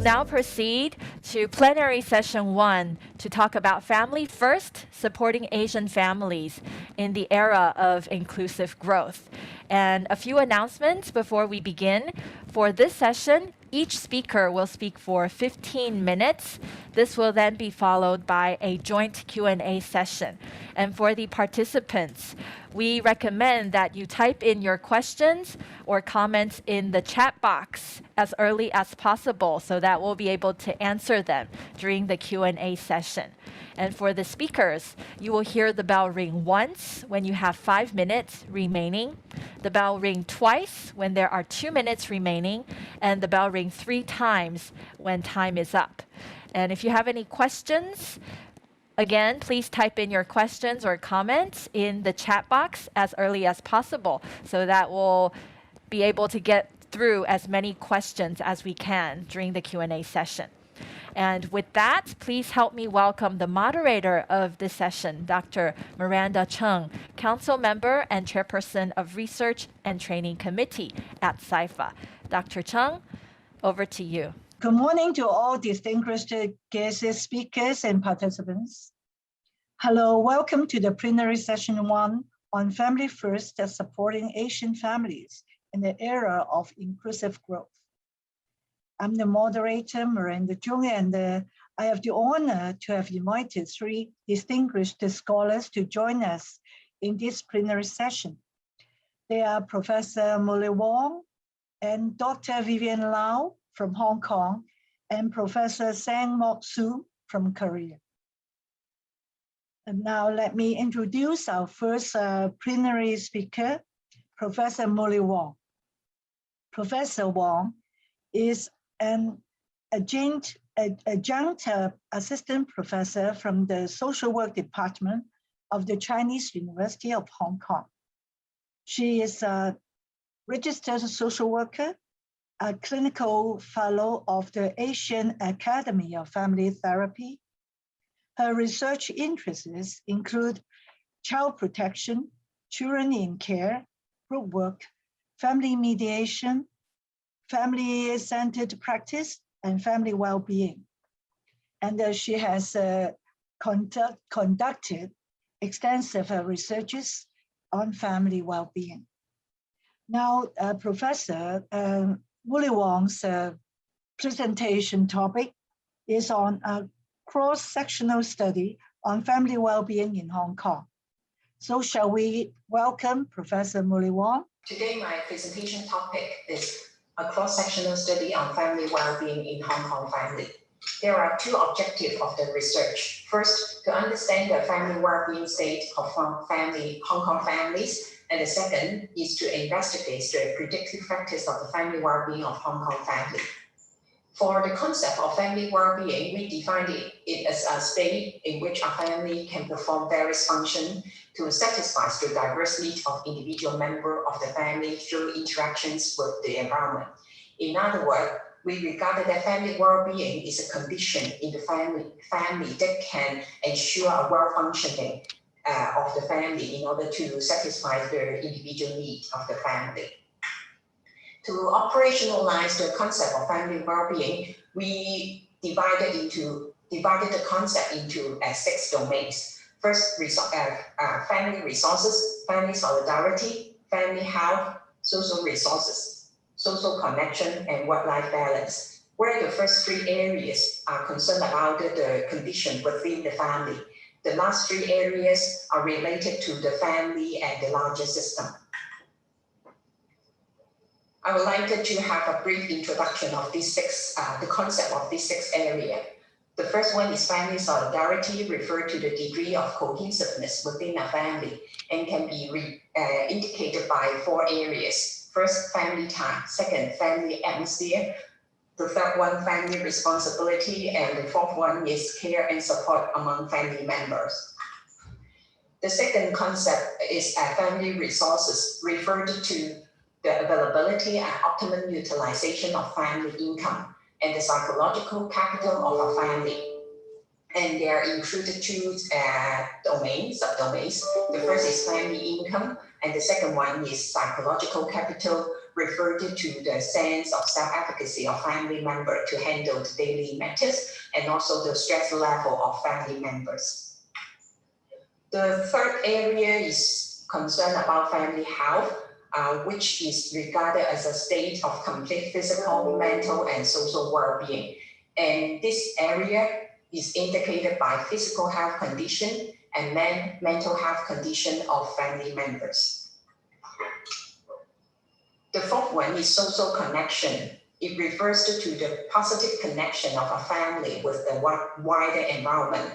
now proceed to Plenary Session 1 to talk about Family First, supporting Asian families in the era of inclusive growth. And a few announcements before we begin. For this session, each speaker will speak for 15 minutes. This will then be followed by a joint Q&A session. And for the participants, we recommend that you type in your questions or comments in the chat box as early as possible so that we'll be able to answer them during the Q&A session. And for the speakers, you will hear the bell ring once when you have 5 minutes remaining, the bell ring twice when there are 2 minutes remaining, and the bell ring 3 times when time is up. And if you have any questions, again, please type in your questions or comments in the chat box as early as possible so that we'll be able to get through as many questions as we can during the Q&A session. And with that, please help me welcome the moderator of this session, Dr. Miranda CHUNG, Council Member and Chairperson of Research and Training Committee at CIFA. Dr. CHUNG, over to you. Good morning to all distinguished guests, speakers, and participants. Hello, welcome to the Plenary Session 1 on Family First, supporting Asian families in the era of inclusive growth. I'm the moderator, Miranda CHUNG, and I have the honor to have invited 3 distinguished scholars to join us in this plenary session. They are Professor Mooly WONG and Dr. Vivian LOU from Hong Kong, and Professor Sang-Mok SUH from Korea. And now let me introduce our first plenary speaker, Professor Mooly WONG. Professor Wong is an adjunct assistant professor from the social work department of the Chinese University of Hong Kong. She is a registered social worker, a clinical fellow of the Asian Academy of Family Therapy. Her research interests include child protection, children in care, group work, family mediation, family-centered practice, and family well-being. And she has conducted extensive researches on family well-being. Now, Professor Mooly WONG's presentation topic is on a cross-sectional study on family well-being in Hong Kong. So shall we welcome Professor Mooly WONG? Today, my presentation topic is a cross-sectional study on family well-being in Hong Kong family. There are 2 objectives of the research. First, to understand the family well-being state of Hong Kong families, and the second is to investigate the predictive factors of the family well-being of Hong Kong family. For the concept of family well-being, we define it as a state in which a family can perform various functions to satisfy the diverse needs of individual members of the family through interactions with the environment. In other words, we regard that family well-being is a condition in the family that can ensure a well-functioning of the family in order to satisfy the individual needs of the family. To operationalize the concept of family well-being, we divided the concept into 6 domains. First, family resources, family solidarity, family health, social resources, social connection, and work-life balance, where the first 3 areas are concerned about the condition within the family. The last 3 areas are related to the family and the larger system. I would like to have a brief introduction of these 6, the concept of these 6 areas. The first one is family solidarity, referred to the degree of cohesiveness within a family and can be indicated by 4 areas. First, family time. Second, family atmosphere. The third one, family responsibility. And the 4th one is care and support among family members. The second concept is family resources, referred to the availability and optimum utilization of family income and the psychological capital of a family. And they are included 2 subdomains. The first is family income, and the second one is psychological capital, referred to the sense of self-efficacy of family member to handle the daily matters and also the stress level of family members. The third area is concerned about family health, which is regarded as a state of complete physical, mental, and social well-being. And this area is indicated by physical health condition and mental health condition of family members. The fourth one is social connection. It refers to the positive connection of a family with the wider environment.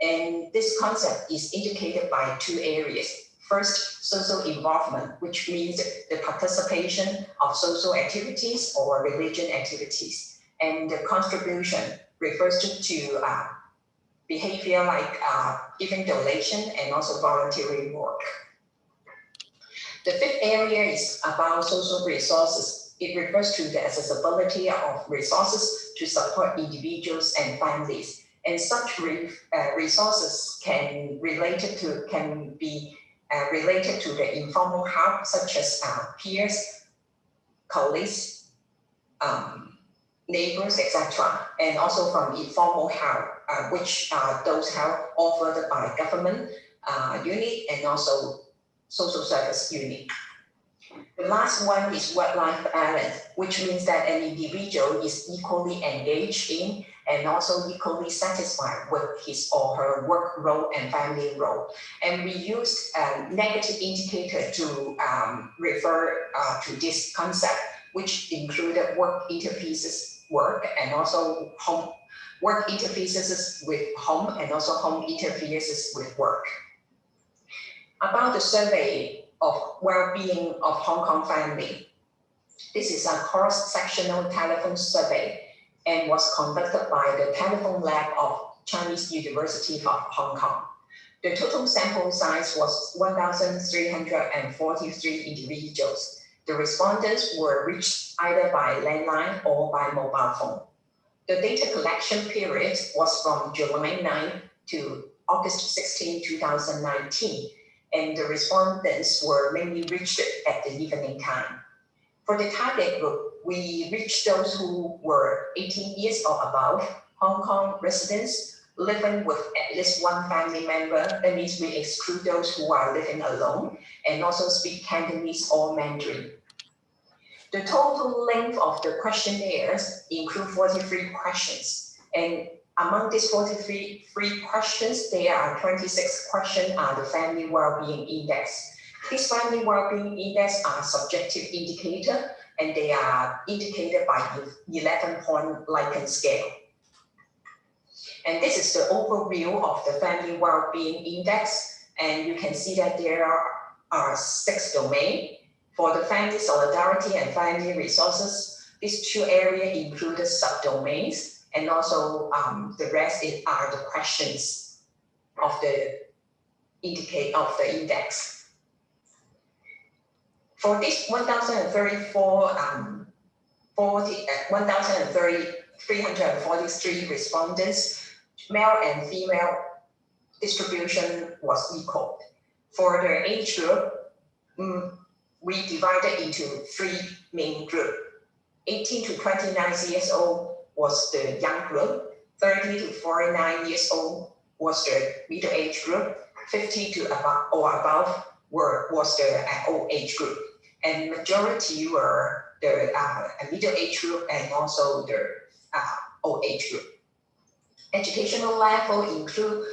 And this concept is indicated by two areas. First, social involvement, which means the participation of social activities or religion activities. And the contribution refers to behavior like giving donation and also voluntary work. The fifth area is about social resources. It refers to the accessibility of resources to support individuals and families. And such resources can be related to the informal help, such as peers, colleagues, neighbors, etc. And also from informal help, which are those help offered by government unit and also social service unit. The last one is work-life balance, which means that an individual is equally engaged in and also equally satisfied with his or her work role and family role. And we use a negative indicator to refer to this concept, which included work interfaces work and also home work interfaces with home and also home interfaces with work. About the survey of well-being of Hong Kong family. This is a cross-sectional telephone survey and was conducted by the telephone lab of Chinese University of Hong Kong. The total sample size was 1,343 individuals. The respondents were reached either by landline or by mobile phone. The data collection period was from July 9 to August 16, 2019, and the respondents were mainly reached at the evening time. For the target group, we reached those who were 18 years or above, Hong Kong residents living with at least one family member. That means we exclude those who are living alone and also speak Cantonese or Mandarin. The total length of the questionnaires include 43 questions. And among these 43 questions, there are 26 questions are the family well-being index. These family well-being index are subjective indicator, and they are indicated by 11-point Likert scale. And this is the overview of the family well-being index. And you can see that there are 6 domains. For the family solidarity and family resources, these 2 areas include subdomains, and also the rest are the questions of the index. For this 1,343 respondents, male and female distribution was equal. For the age group, we divided into 3 main groups. 18 to 29 years old was the young group, 30 to 49 years old was the middle age group, 50 to above was the old age group. And majority were the middle age group and also the old age group. Educational level include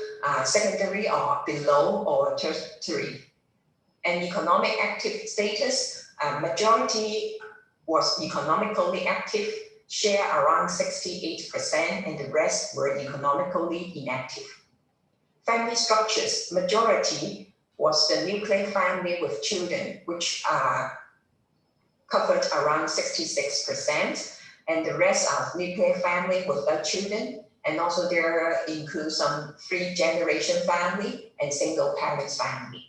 secondary or below or tertiary. And economic active status, majority was economically active, share around 68%, and the rest were economically inactive. Family structures, majority was the nuclear family with children, which covered around 66%, and the rest are nuclear family without children, and also there include some 3-generation family and single parents family.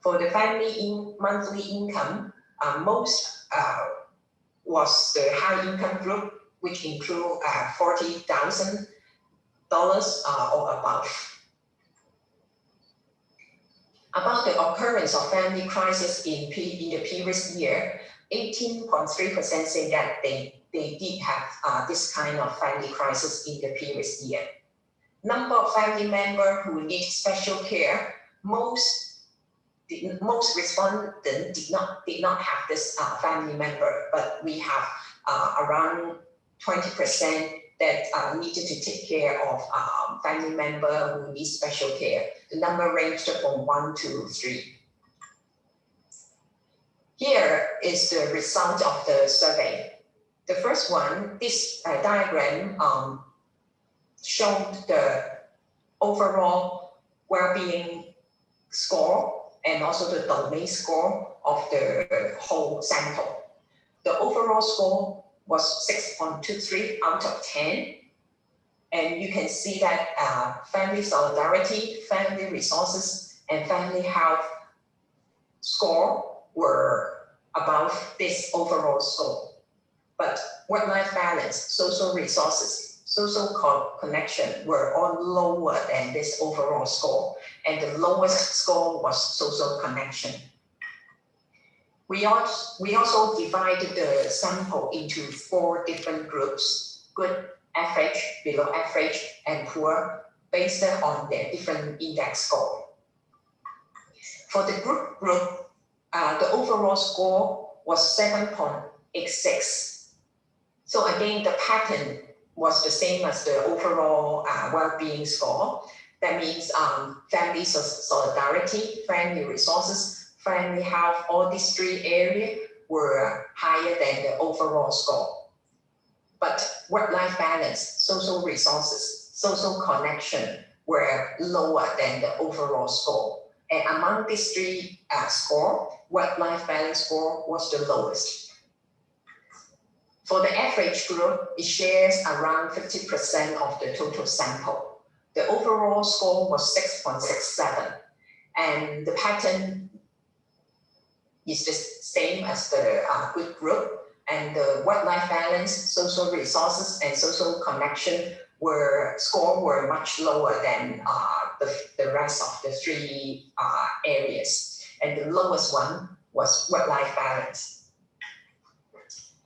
For the family monthly income, most was the high income group, which include $40,000 or above. About the occurrence of family crisis in the previous year, 18.3% say that they did have this kind of family crisis in the previous year. Number of family members who need special care, most respondents did not have this family member, but we have around 20% that needed to take care of family member who need special care. The number ranged from 1 to 3. Here is the result of the survey. The first one, this diagram showed the overall well-being score and also the domain score of the whole sample. The overall score was 6.23 out of 10. And you can see that family solidarity, family resources, and family health score were above this overall score. But work-life balance, social resources, social connection were all lower than this overall score. And the lowest score was social connection. We also divided the sample into 4 different groups: good, average, below average, and poor, based on their different index score. For the group, the overall score was 7.86. So again, the pattern was the same as the overall well-being score. That means family solidarity, family resources, family health, all these 3 areas were higher than the overall score. But work-life balance, social resources, social connection were lower than the overall score. And among these 3 scores, work-life balance score was the lowest. For the average group, it shares around 50% of the total sample. The overall score was 6.67, and the pattern is the same as the good group, and the work-life balance, social resources, and social connection were much lower than the rest of the 3 areas, and the lowest one was work-life balance.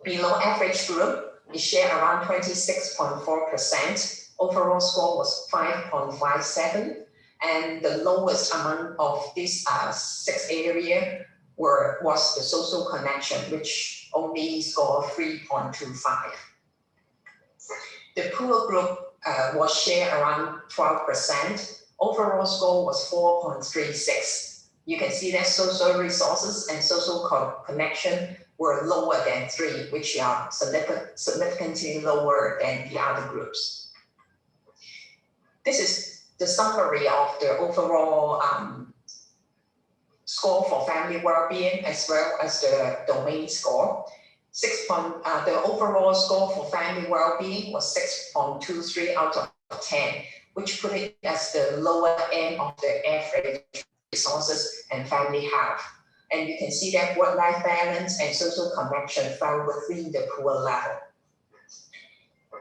Below average group, it shared around 26.4%. Overall score was 5.57, and the lowest among of these 6 areas was the social connection, which only scored 3.25. The poor group was shared around 12%. Overall score was 4.36. You can see that social resources and social connection were lower than 3, which are significantly lower than the other groups. This is the summary of the overall score for family well-being as well as the domain score. The overall score for family well-being was 6.23 out of 10, which put it as the lower end of the average resources and family health. And you can see that work-life balance and social connection fell within the poor level.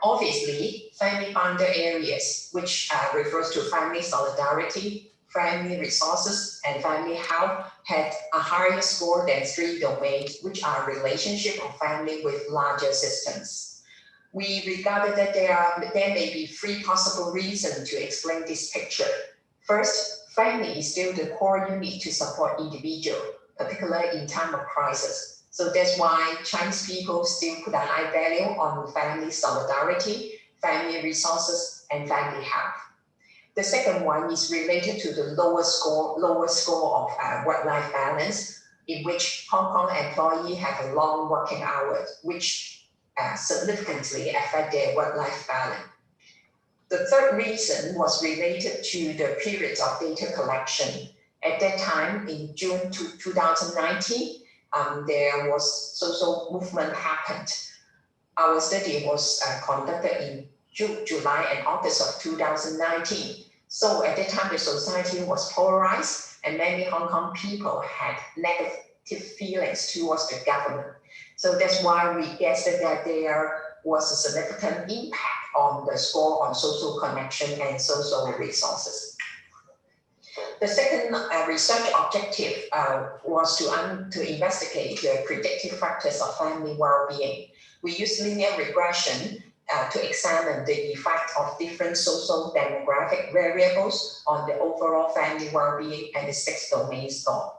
Obviously, family-bounded areas, which refers to family solidarity, family resources, and family health, had a higher score than 3 domains, which are relationship of family with larger systems. We regarded that there may be 3 possible reasons to explain this picture. First, family is still the core unit to support individuals, particularly in time of crisis. So that's why Chinese people still put a high value on family solidarity, family resources, and family health. The second one is related to the lower score of work-life balance, in which Hong Kong employees have a long working hours, which significantly affect their work-life balance. The third reason was related to the periods of data collection. At that time, in June 2019, there was social movement happened. Our study was conducted in July and August of 2019. So at that time, the society was polarized and many Hong Kong people had negative feelings towards the government. So that's why we guessed that there was a significant impact on the score on social connection and social resources. the second research objective was to investigate the predictive factors of family well-being. We used linear regression to examine the effect of different social demographic variables on the overall family well-being and the 6 domain score.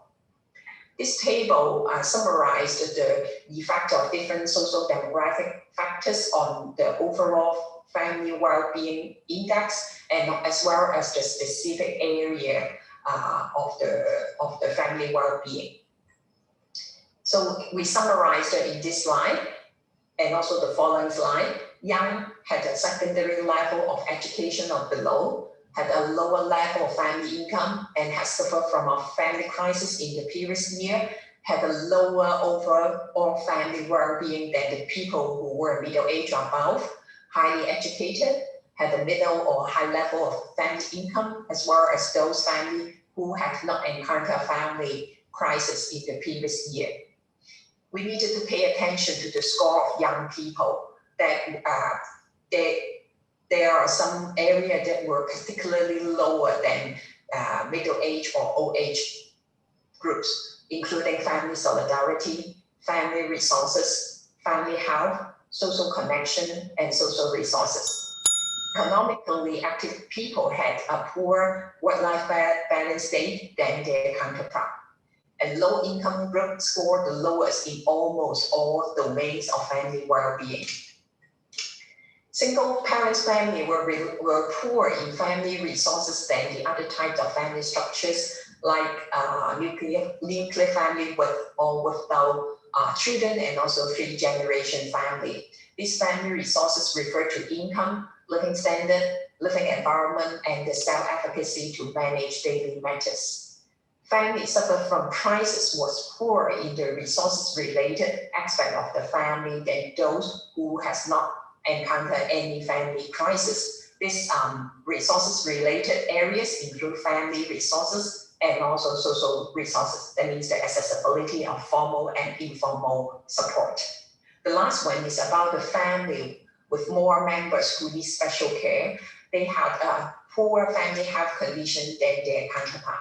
This table summarized the effect of different social demographic factors on the overall family well-being index, and as well as the specific area of the family well-being. So we summarized it in this slide and also the following slide. Young had a secondary level of education or below, had a lower level of family income, and has suffered from a family crisis in the previous year, had a lower overall family well-being than the people who were middle-aged or above, highly educated, had a middle or high level of family income, as well as those families who have not encountered a family crisis in the previous year. We needed to pay attention to the score of young people. That there are some areas that were particularly lower than middle-aged or old-age groups, including family solidarity, family resources, family health, social connection, and social resources. Economically active people had a poor work-life balance state than their counterpart. And low-income group scored the lowest in almost all domains of family well-being. Single parents family were poor in family resources than the other types of family structures, like nuclear family with or without children, and also 3-generation family. These family resources refer to income, living standard, living environment, and the self-efficacy to manage daily matters. Families suffer from crisis was poor in the resources-related aspect of the family than those who has not encountered any family crisis. These resources-related areas include family resources and also social resources. That means the accessibility of formal and informal support. The last one is about the family with more members who need special care. They had a poor family health condition than their counterpart.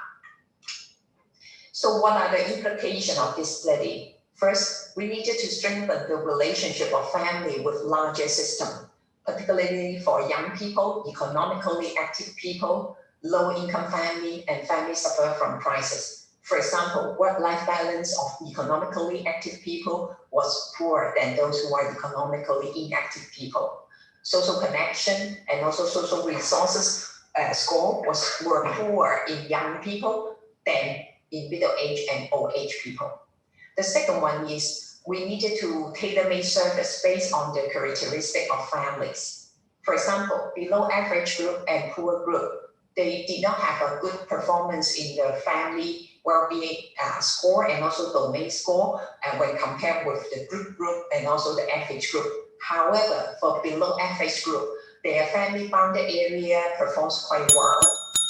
So what are the implications of this study? First, we needed to strengthen the relationship of family with larger system, particularly for young people, economically active people, low-income family, and families suffer from crisis. For example, work-life balance of economically active people was poorer than those who are economically inactive people. Social connection and also social resources score were poor in young people than in middle-aged and old-age people. The second one is we needed to tailor-make service based on the characteristic of families. For example, below average group and poor group, they did not have a good performance in the family well-being score and also domain score when compared with the group and also the average group. However, for below average group, their family bounded area performs quite well,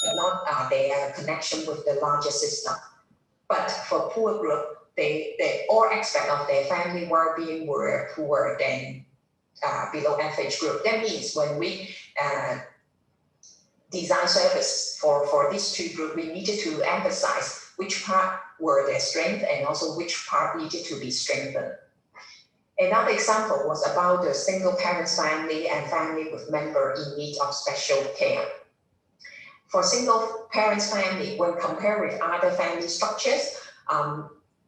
but not their connection with the larger system. But for poor group, all aspects of their family well-being were poorer than below average group. That means when we design service for these two groups, we needed to emphasize which part were their strength and also which part needed to be strengthened. Another example was about the single parents family and family with member in need of special care. For single parents family, when compared with other family structures,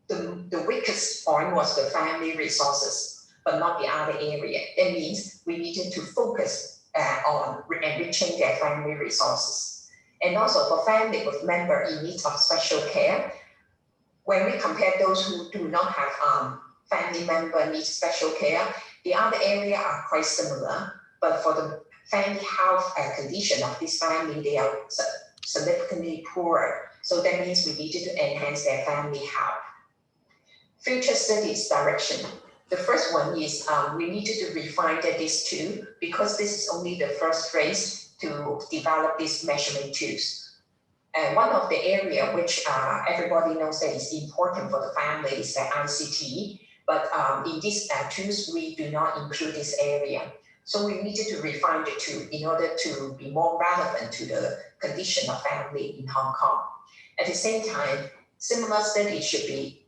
the weakest point was the family resources, but not the other area. That means we needed to focus on enriching their family resources. And also for family with member in need of special care, when we compare those who do not have family member needs special care, the other area are quite similar, but for the family health condition of this family, they are significantly poorer. So that means we needed to enhance their family health. Future studies direction. The first one is we needed to refine these two because this is only the first phase to develop these measurement tools. And one of the area which everybody knows that is important for the family is the ICT, but in these tools, we do not include this area. So we needed to refine the tool in order to be more relevant to the condition of family in Hong Kong. At the same time, similar studies should be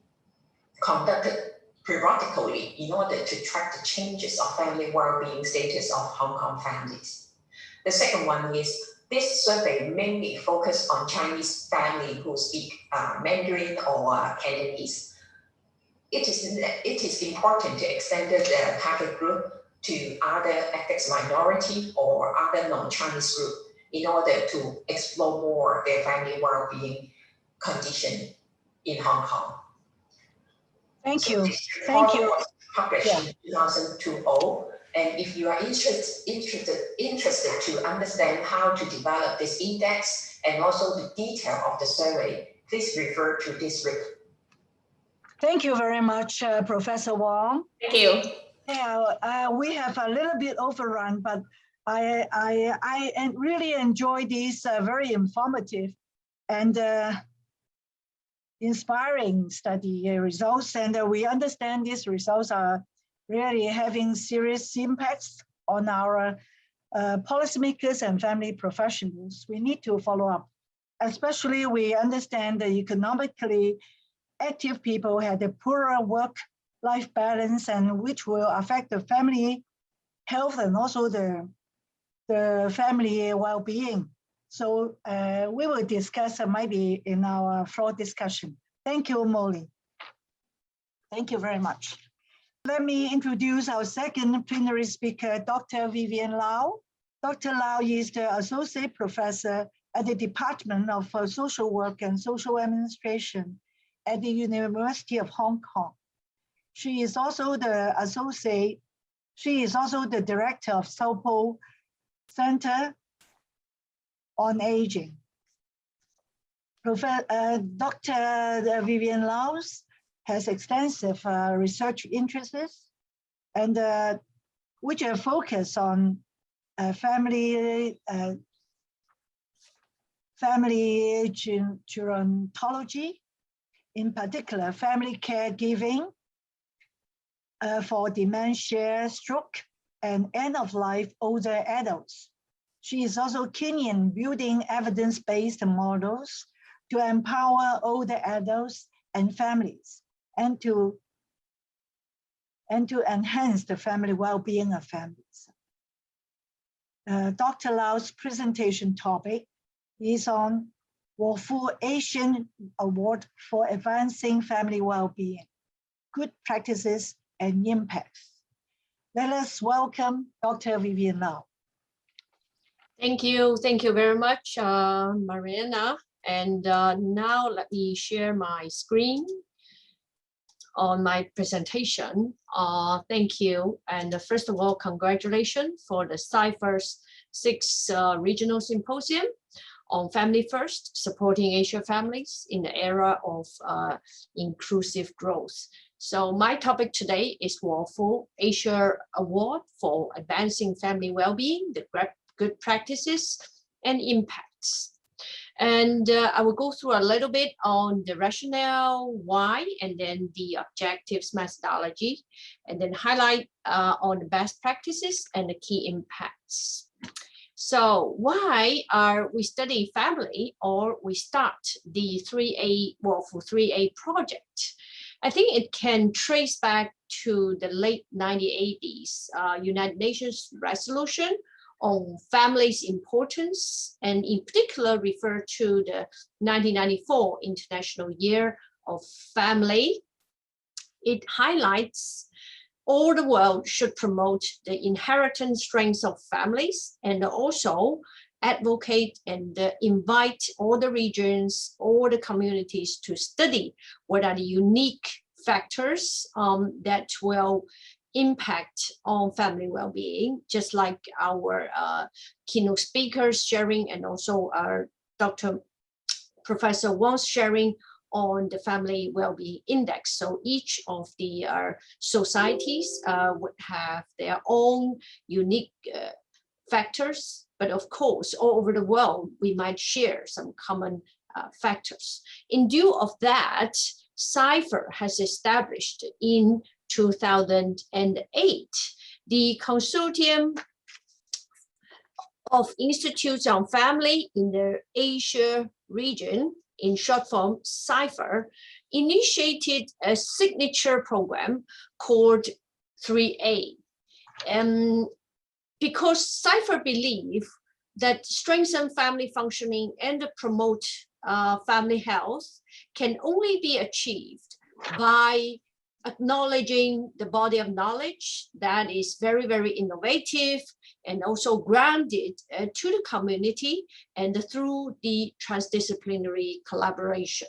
conducted periodically in order to track the changes of family well-being status of Hong Kong families. The second one is this survey mainly focused on Chinese families who speak Mandarin or Cantonese. It is important to extend the target group to other ethnic minority or other non-Chinese group in order to explore more their family well-being condition in Hong Kong. Thank you. This Thank report you. was published Yeah. in 2020, and if you are interested to understand how to develop this index and also the detail of the survey, please refer to this report. Thank you very much, Professor Wong. Thank you. Yeah, we have a little bit overrun, but I really enjoy these very informative and inspiring study results, and we understand these results are really having serious impacts on our policymakers and family professionals. We need to follow up, especially we understand that economically active people had a poorer work-life balance, and which will affect the family health and also the family well-being. So we will discuss maybe in our floor discussion. Thank you, Mooly. Thank you very much. Let me introduce our second plenary speaker, Dr. Vivian LOU. Dr. LOU is the Associate Professor at the Department of Social Work and Social Administration at the University of Hong Kong. She is also the Director of SOPO Center on Aging. Dr. Vivian LOU has extensive research interests and which are focused on family gerontology, in particular family caregiving for dementia, stroke, and end-of-life older adults. She is also keen in building evidence-based models to empower older adults and families, and to enhance the family well-being of families. Dr. LOU's presentation topic is on Wofoo Asian Award for Advancing Family Well-being, Good Practices and Impacts. Let us welcome Dr. Vivian LOU. Thank you very much, Mariana. And now let me share my screen on my presentation. Thank you. And first of all, congratulations for the CIFA's 6th Regional Symposium on Family First, Supporting Asian Families in the Era of Inclusive Growth. So my topic today is Wofoo Asia Award for Advancing Family Wellbeing, the Good Practices and Impacts. And I will go through a little bit on the rationale, why, and then the objectives methodology, and then highlight on the best practices and the key impacts. So why are we studying family, or we start the 3A Wofoo 3A project? I think it can trace back to the late 1980s United Nations resolution on family's importance, and in particular refer to the 1994 International Year of Family. It highlights all the world should promote the inherent strengths of families, and also advocate and invite all the regions, all the communities to study what are the unique factors that will impact on family well-being, just like our keynote speakers sharing, and also our Professor Wong's sharing on the Family Well-being Index. So each of the societies would have their own unique factors, but of course, all over the world, we might share some common factors. In view of that, CIFA has established in 2008 the Consortium of Institutes on Family in the Asia region, in short form CIFA, initiated a signature program called 3A. Because CIFA believe that strengthen family functioning and promote family health can only be achieved by acknowledging the body of knowledge that is very, very innovative and also grounded to the community and through the transdisciplinary collaboration.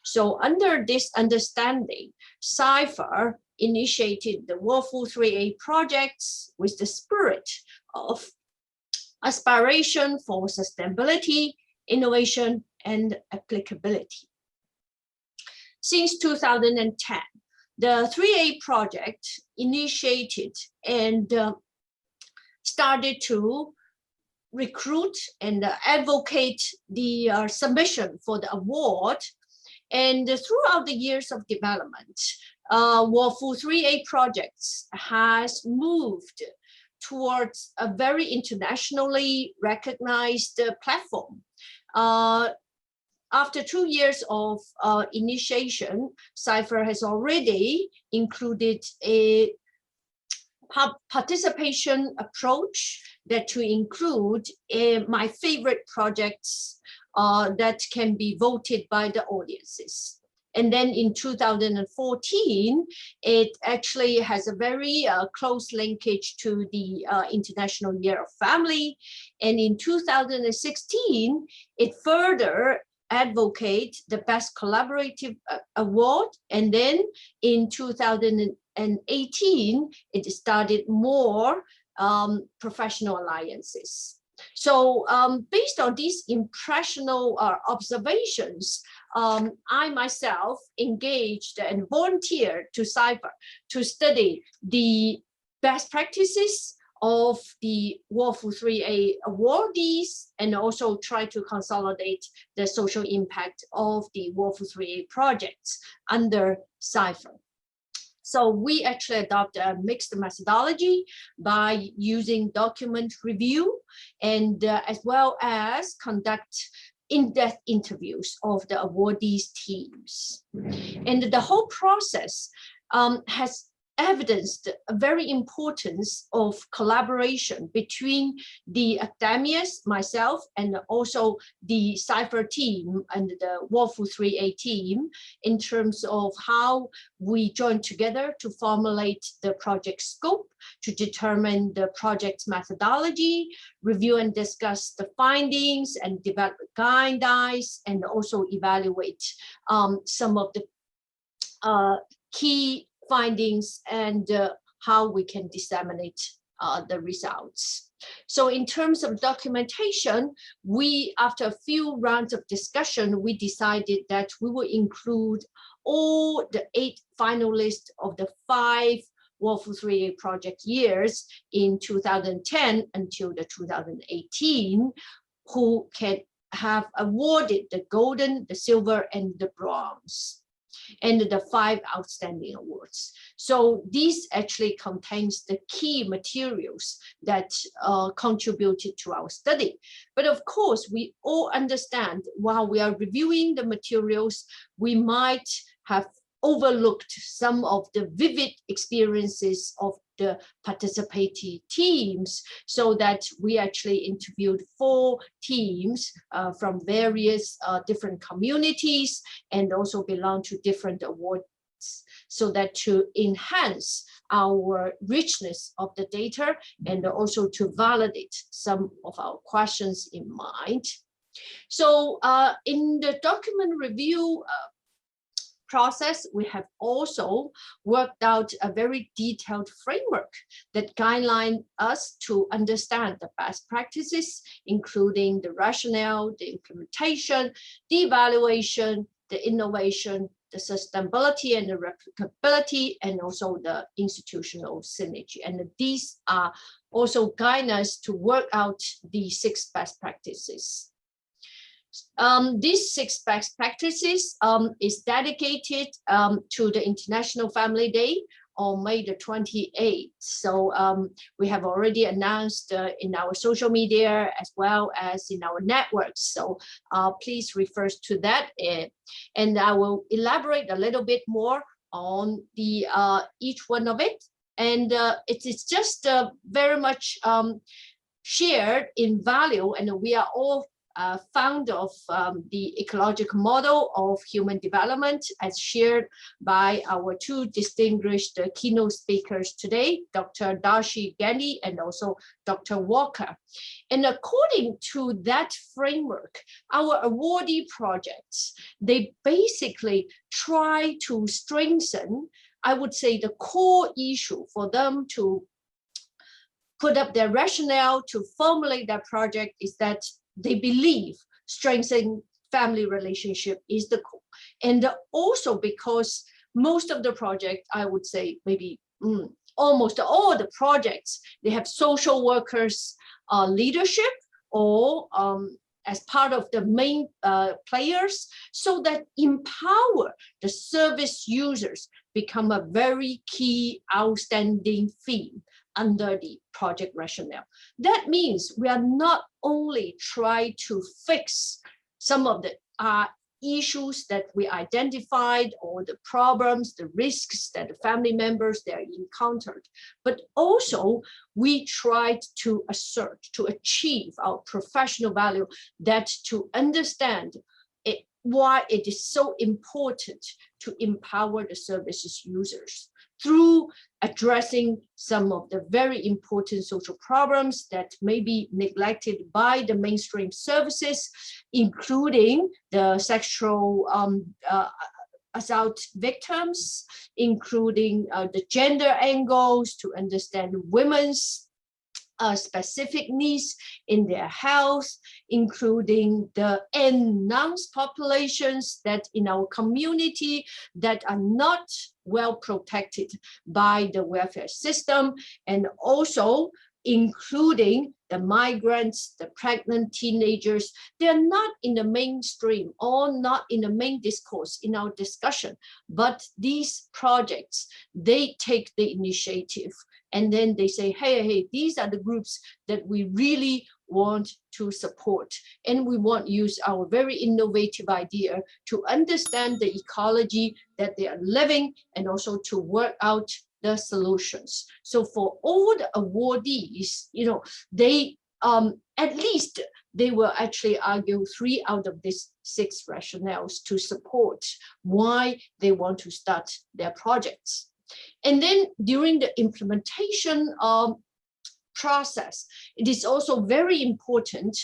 So under this understanding, CIFA initiated the Wofoo 3A projects with the spirit of aspiration for sustainability, innovation, and applicability. Since 2010, the 3A project initiated and started to recruit and advocate the submission for the award. And throughout the years of development, Wofoo 3A projects has moved towards a very internationally recognized platform. After 2 years of initiation, CIFA has already included a participation approach that to include my favorite projects that can be voted by the audiences. And then in 2014, it actually has a very close linkage to the International Year of Family. And in 2016, it further advocate the Best Collaborative Award. And then in 2018, it started more professional alliances. So based on these impressional observations, I myself engaged and volunteered to CIFA to study the best practices of the Wofoo 3A awardees and also try to consolidate the social impact of the Wofoo 3A projects under CIFA. So we actually adopt a mixed methodology by using document review and as well as conduct in-depth interviews of the awardees teams. And the whole process has evidenced a very importance of collaboration between the academias, myself, and also the CIFA team and the Wofoo 3A team in terms of how we join together to formulate the project scope, to determine the project's methodology, review and discuss the findings and develop guidelines, and also evaluate some of the key findings and how we can disseminate the results. So in terms of documentation, we, after a few rounds of discussion, we decided that we will include all the 8 finalists of the 5 Wofoo 3A project years in 2010 until the 2018, who can have awarded the golden, the silver, and the bronze, and the 5 outstanding awards. So this actually contains the key materials that contributed to our study. But of course, we all understand while we are reviewing the materials, we might have overlooked some of the vivid experiences of the participating teams, so that we actually interviewed 4 teams from various different communities and also belong to different awards, so that to enhance our richness of the data and also to validate some of our questions in mind. So in the document review process, we have also worked out a very detailed framework that guideline us to understand the best practices, including the rationale, the implementation, the evaluation, the innovation, the sustainability and the replicability, and also the institutional synergy. And these are also guide us to work out the 6 best practices. These 6 best practices is dedicated to the International Family Day on May the 28th. So we have already announced in our social media as well as in our networks. So please refer to that. And I will elaborate a little bit more on the each one of it. And it is just very much shared in value, and we are all fond of the ecological model of human development as shared by our two distinguished keynote speakers today, Dr. Darshi Gandhi and also Dr. Walker. And according to that framework, our awardee projects, they basically try to strengthen, I would say, the core issue for them to put up their rationale to formulate that project is that they believe strengthening family relationship is the core. And also because most of the project, I would say maybe almost all the projects, they have social workers leadership or as part of the main players, so that empower the service users become a very key outstanding theme under the project rationale. That means we are not only trying to fix some of the issues that we identified or the problems, the risks that the family members they are encountered, but also we tried to assert, to achieve our professional value, that to understand why it is so important to empower the services users through addressing some of the very important social problems that may be neglected by the mainstream services, including the sexual assault victims, including the gender angles, to understand women's specific needs in their health, including the enhanced populations that in our community that are not well protected by the welfare system, and also including the migrants, the pregnant teenagers. They're not in the mainstream or not in the main discourse in our discussion, but these projects, they take the initiative and then they say, hey, these are the groups that we really want to support. And we want to use our very innovative idea to understand the ecology that they are living and also to work out the solutions. So for all the awardees, they at least they will actually argue 3 out of these 6 rationales to support why they want to start their projects. And then during the implementation process, it is also very important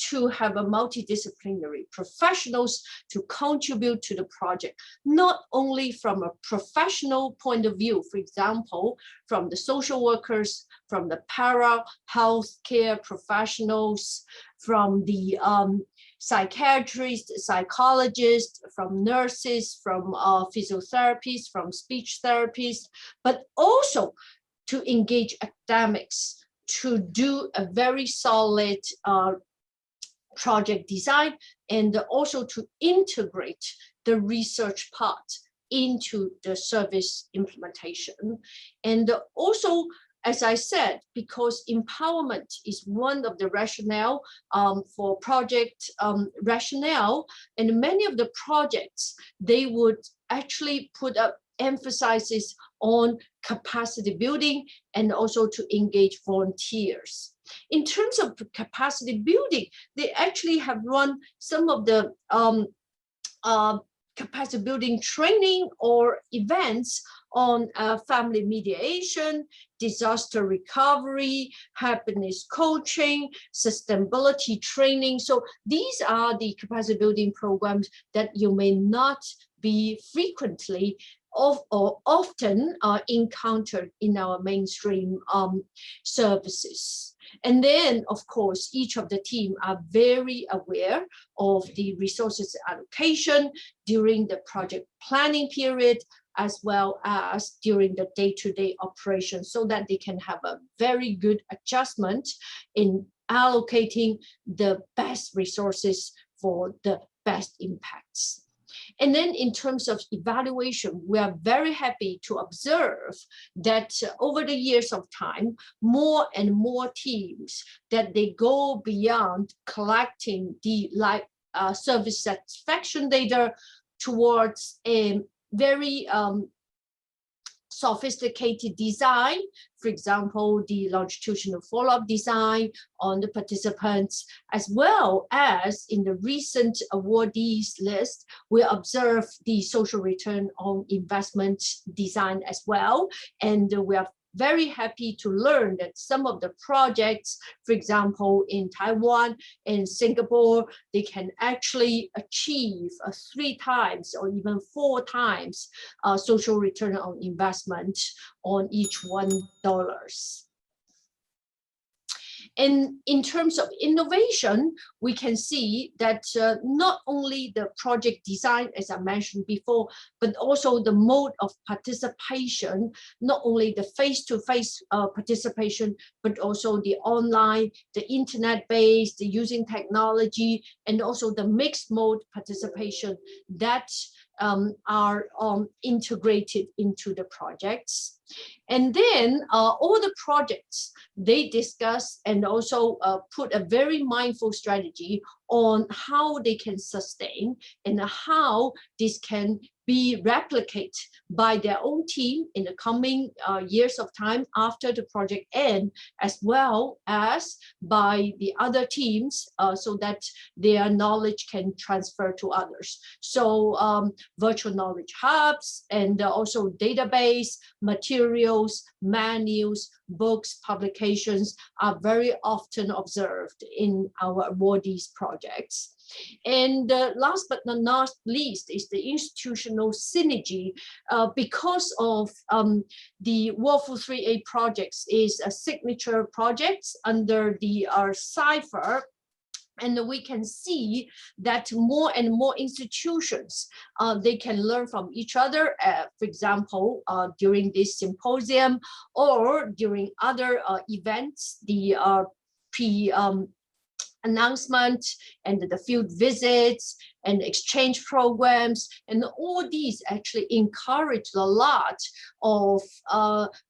to have a multidisciplinary professionals to contribute to the project, not only from a professional point of view, for example, from the social workers, from the para healthcare professionals, from the psychiatrists, psychologists, from nurses, from physiotherapists, from speech therapists, but also to engage academics to do a very solid project design, and also to integrate the research part into the service implementation. And also, as I said, because empowerment is one of the rationale for project rationale, and many of the projects, they would actually put up emphasizes on capacity building and also to engage volunteers. In terms of capacity building, they actually have run some of the capacity building training or events on family mediation, disaster recovery, happiness coaching, sustainability training. So these are the capacity building programs that you may not be frequently or often encountered in our mainstream services. And then, of course, each of the team are very aware of the resources allocation during the project planning period, as well as during the day-to-day operation, so that they can have a very good adjustment in allocating the best resources for the best impacts. And then in terms of evaluation, we are very happy to observe that over the years of time, more and more teams that they go beyond collecting the service satisfaction data towards a very sophisticated design, for example, the longitudinal follow-up design on the participants, as well as in the recent awardees list, we observe the social return on investment design as well. And we are very happy to learn that some of the projects, for example, in Taiwan and Singapore, they can actually achieve 3 times or even 4 times social return on investment on each $1. And in terms of innovation, we can see that not only the project design, as I mentioned before, but also the mode of participation, not only the face-to-face participation, but also the online, the internet-based, the using technology, and also the mixed mode participation that are integrated into the projects. And then all the projects, they discuss and also put a very mindful strategy on how they can sustain and how this can be replicated by their own team in the coming years of time after the project ends, as well as by the other teams so that their knowledge can transfer to others. So virtual knowledge hubs and also database, materials, manuals, books, publications are very often observed in our awardees projects. And last but not least is the institutional synergy because of the Wofoo 3A projects is a signature projects under the CIFA. And we can see that more and more institutions, they can learn from each other, for example, during this symposium or during other events, the announcement and the field visits and exchange programs, and all these actually encourage a lot of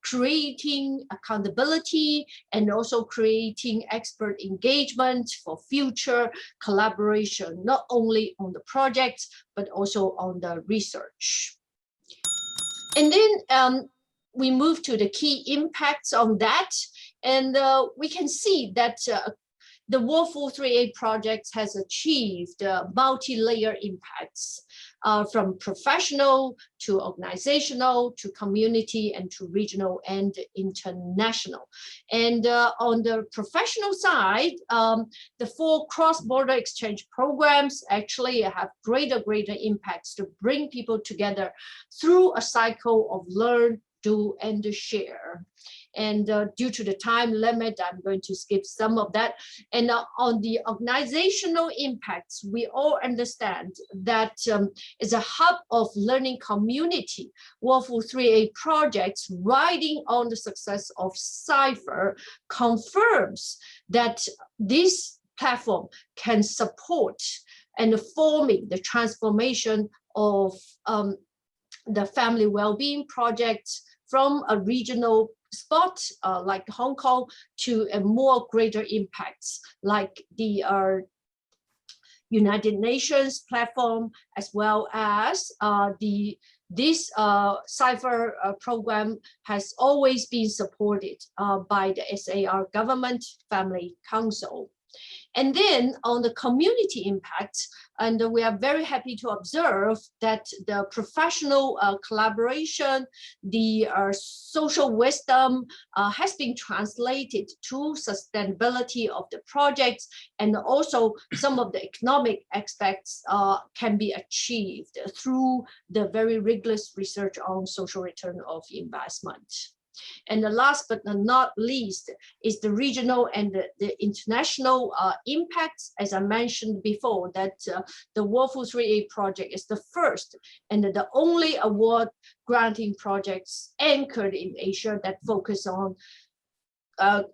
creating accountability and also creating expert engagement for future collaboration, not only on the projects, but also on the research. And then we move to the key impacts on that. And we can see that the Wofoo 3A project has achieved multi-layer impacts from professional to organizational to community and to regional and international. And on the professional side, the 4 cross-border exchange programs actually have greater impacts to bring people together through a cycle of learn, do, and share. And due to the time limit, I'm going to skip some of that. And on the organizational impacts, we all understand that it's a hub of learning community. Wofoo 3A projects riding on the success of CIFA confirms that this platform can support and forming the transformation of the family well-being projects from a regional spot like Hong Kong to a more greater impacts like the United Nations platform, as well as this CIFA program has always been supported by the SAR Government Family Council. And then on the community impacts, and we are very happy to observe that the professional collaboration, the social wisdom has been translated to sustainability of the projects, and also some of the economic aspects can be achieved through the very rigorous research on social return of investment. And the last but not least is the regional and the international impacts. As I mentioned before, that the Wofoo 3A project is the first and the only award granting projects anchored in Asia that focus on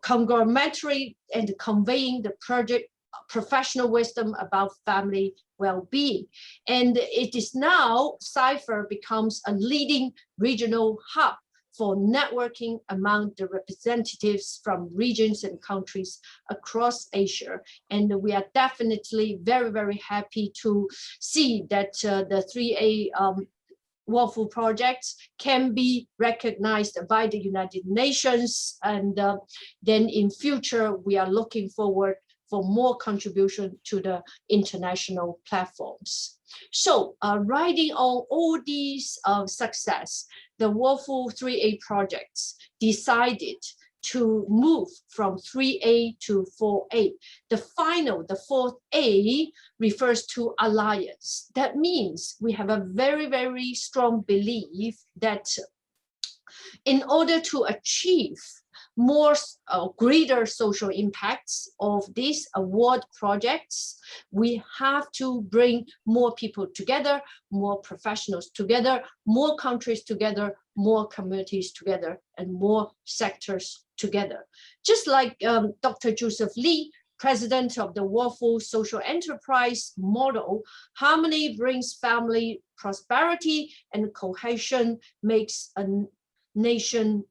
conglomerate and conveying the project professional wisdom about family well-being. And it is now CIFA becomes a leading regional hub for networking among the representatives from regions and countries across Asia. And we are definitely very, very happy to see that the 3A Wofoo projects can be recognized by the United Nations. And then in future, we are looking forward for more contribution to the international platforms. So riding on all these success, the Wofoo 3A projects decided to move from 3A to 4A. The final, the 4A, refers to alliance. That means we have a very, very strong belief that in order to achieve more greater social impacts of these award projects, we have to bring more people together, more professionals together, more countries together, more communities together, and more sectors together. Just like Dr. Joseph Lee, president of the Wofoo social enterprise model, harmony brings family prosperity and cohesion makes a nation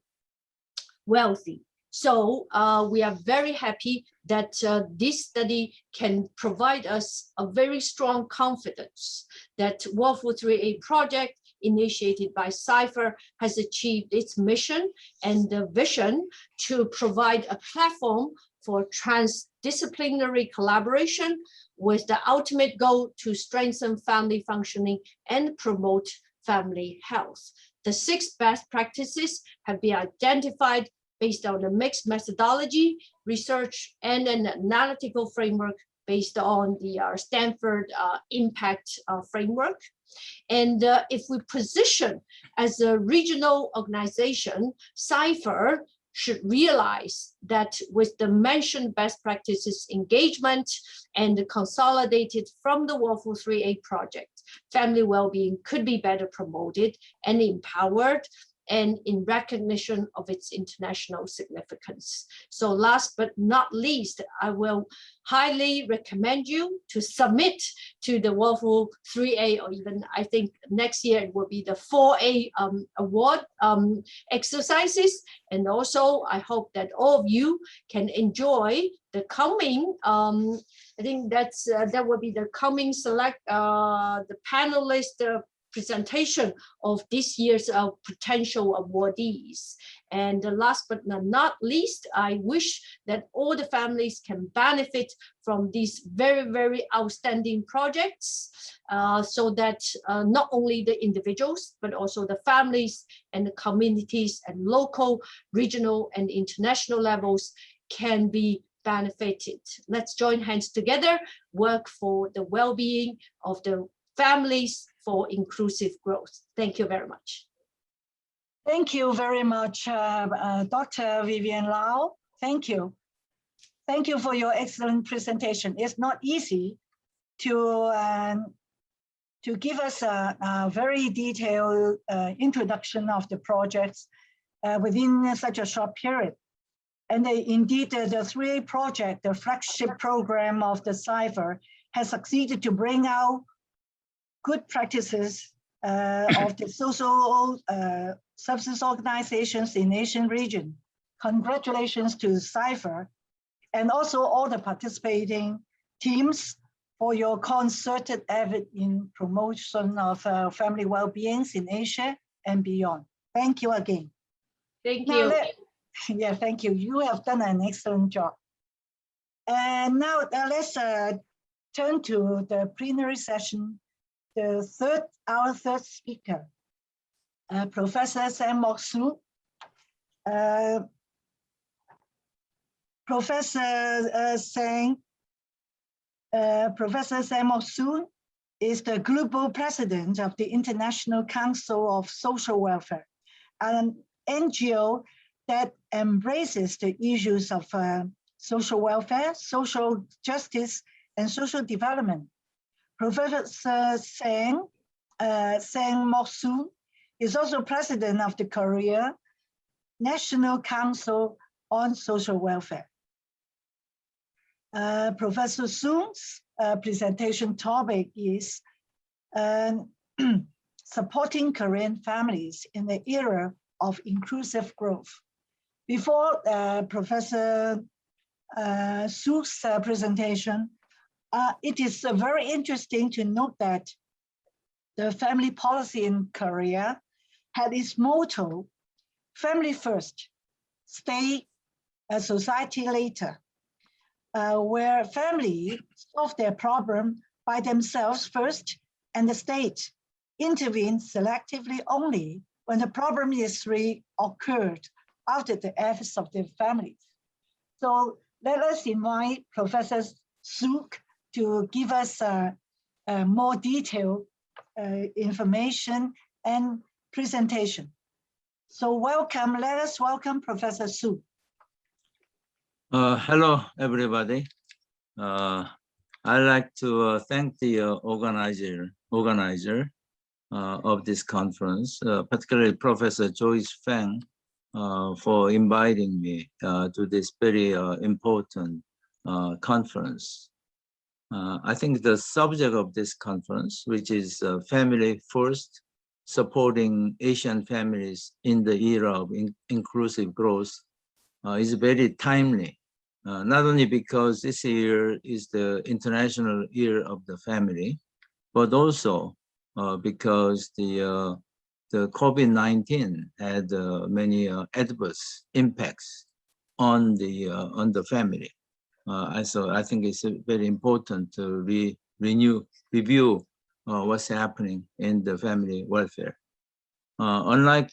wealthy. So we are very happy that this study can provide us a very strong confidence that Wofoo 3A project initiated by CIFA has achieved its mission and the vision to provide a platform for transdisciplinary collaboration with the ultimate goal to strengthen family functioning and promote family health. The 6 best practices have been identified based on a mixed methodology, research, and an analytical framework based on the Stanford impact framework. And if we position as a regional organization, CIFA should realize that with the mentioned best practices engagement and consolidated from the Wofoo 3A project, family well-being could be better promoted and empowered, and in recognition of its international significance. So last but not least, I will highly recommend you to submit to the Wofoo 3A, or even I think next year it will be the 4A award exercises. And also I hope that all of you can enjoy the coming, I think that will be the coming select, the panelist presentation of this year's potential awardees. And last but not least, I wish that all the families can benefit from these very, very outstanding projects so that not only the individuals, but also the families and the communities and local, regional, and international levels can be benefited. Let's join hands together, work for the well-being of the families for inclusive growth. Thank you very much. Thank you very much, Dr. Vivian Lau. Thank you. Thank you for your excellent presentation. It's not easy to give us a very detailed introduction of the projects within such a short period. And indeed, the 3A project, the flagship program of the CIFA, has succeeded to bring out good practices of the social substance organizations in Asian region. Congratulations to CIFA and also all the participating teams for your concerted effort in promotion of family well-beings in Asia and beyond. Thank you again. Thank you. Yeah, thank you. You have done an excellent job. And now let's turn to the plenary session. Our third speaker, Professor Sang-Mok SUH. Professor Sang-Mok SUH is the global president of the International Council of Social Welfare, an NGO that embraces the issues of social welfare, social justice, and social development. Professor Sang-Mok SUH is also president of the Korea National Council on Social Welfare. Professor Sung's presentation topic is supporting Korean families in the era of inclusive growth. Before Professor Su's presentation, it is very interesting to note that the family policy in Korea had its motto, family first, stay a society later, where family solve their problem by themselves first, and the state intervenes selectively only when the problem is reoccurred after the efforts of the families. So let us invite Professor Suk to give us more detailed information and presentation. So welcome, let us welcome Professor Suk. Hello, everybody. I'd like to thank the organizer of this conference, particularly Professor Joyce Feng, for inviting me to this very important conference. I think the subject of this conference, which is Family First, Supporting Asian Families in the Era of Inclusive Growth, is very timely, not only because this year is the International Year of the Family, but also because the COVID-19 had many adverse impacts on the family. So I think it's very important to review what's happening in the family welfare. Unlike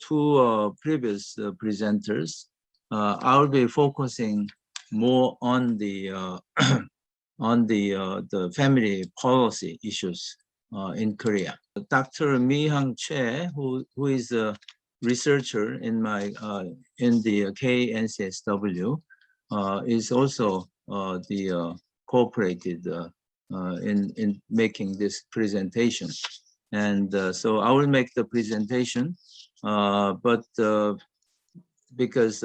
two previous presenters, I'll be focusing more on the family policy issues in Korea. Dr. Mi-Hyung Choi, who is a researcher in the KNCSW, is also cooperated in making this presentation. And so I will make the presentation, but because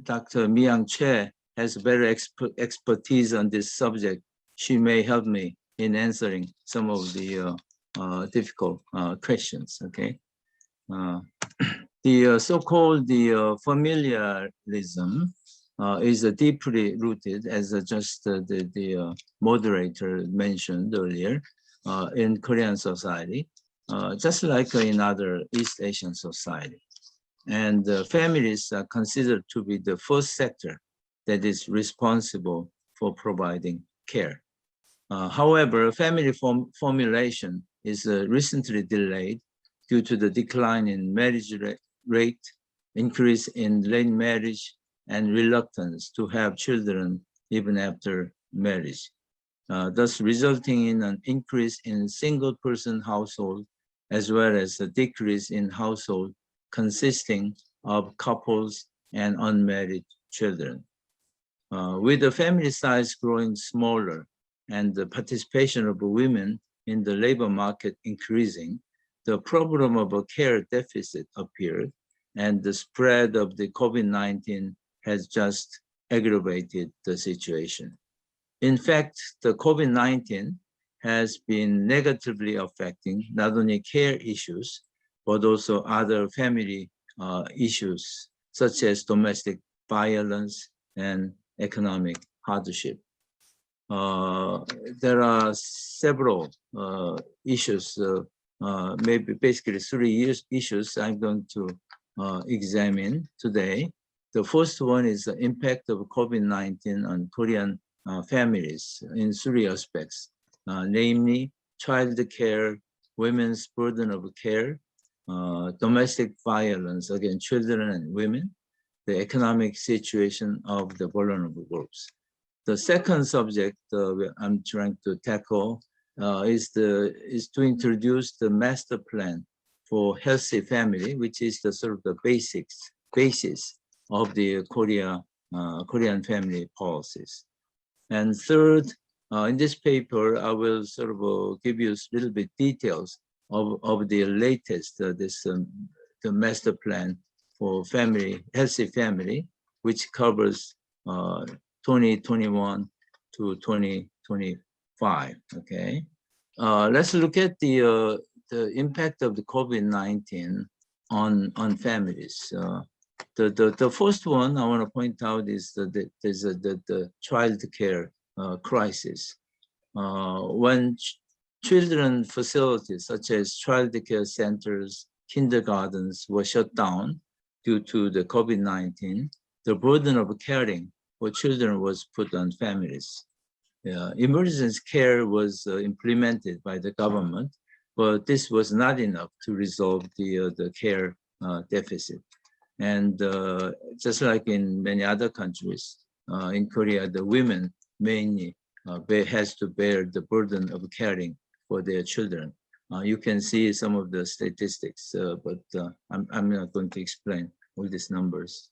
Dr. Mi-Hyung Choi has better expertise on this subject, she may help me in answering some of the difficult questions, okay? The so-called familiarism is deeply rooted, as just the moderator mentioned earlier, in Korean society, just like in other East Asian society. And families are considered to be the first sector that is responsible for providing care. However, family formulation is recently delayed due to the decline in marriage rate, increase in late marriage, and reluctance to have children even after marriage, thus resulting in an increase in single-person household, as well as a decrease in household consisting of couples and unmarried children. With the family size growing smaller and the participation of women in the labor market increasing, the problem of a care deficit appeared, and the spread of the COVID-19 has just aggravated the situation. In fact, the COVID-19 has been negatively affecting not only care issues, but also other family issues, such as domestic violence and economic hardship. There are several issues, maybe basically 3 issues I'm going to examine today. The first one is the impact of COVID-19 on Korean families in 3 aspects, namely child care, women's burden of care, domestic violence against children and women, the economic situation of the vulnerable groups. The second subject I'm trying to tackle is to introduce the master plan for healthy family, which is the sort of the basis of the Korean family policies. And third, in this paper, I will sort of give you a little bit details of the latest, the master plan for healthy family, which covers 2021 to 2025. Okay, let's look at the impact of the COVID-19 on families. The first one I want to point out is the child care crisis. When children facilities such as child care centers, kindergartens were shut down due to the COVID-19, the burden of caring for children was put on families. Emergency care was implemented by the government, but this was not enough to resolve the care deficit. And just like in many other countries, in Korea, the women mainly has to bear the burden of caring for their children. You can see some of the statistics, but I'm not going to explain all these numbers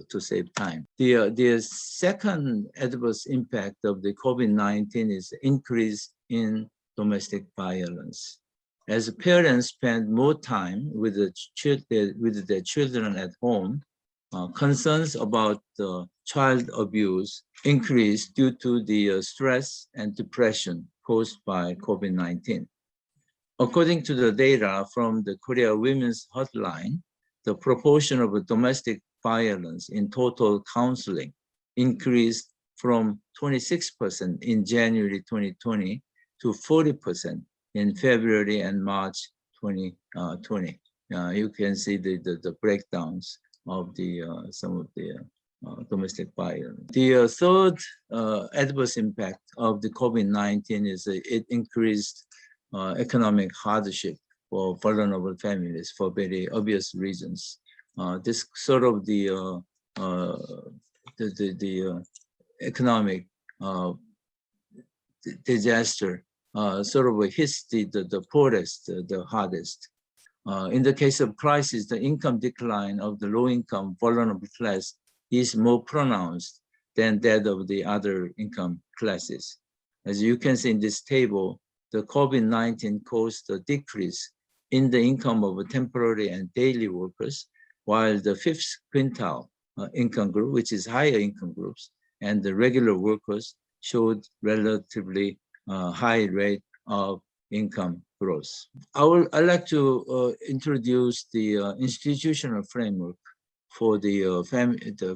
to save time. The second adverse impact of the COVID-19 is increase in domestic violence. As parents spend more time with their children at home, concerns about child abuse increase due to the stress and depression caused by COVID-19. According to the data from the Korea Women's Hotline, the proportion of domestic violence in total counseling increased from 26% in January 2020 to 40% in February and March 2020. You can see the breakdowns of some of the domestic violence. The third adverse impact of the COVID-19 is it increased economic hardship for vulnerable families for very obvious reasons. This sort of the economic disaster sort of hits the poorest the hardest. In the case of crisis, the income decline of the low-income vulnerable class is more pronounced than that of the other income classes. As you can see in this table, the COVID-19 caused a decrease in the income of temporary and daily workers, while the fifth quintile income group, which is higher income groups, and the regular workers showed relatively high rate of income growth. I'd like to introduce the institutional framework for the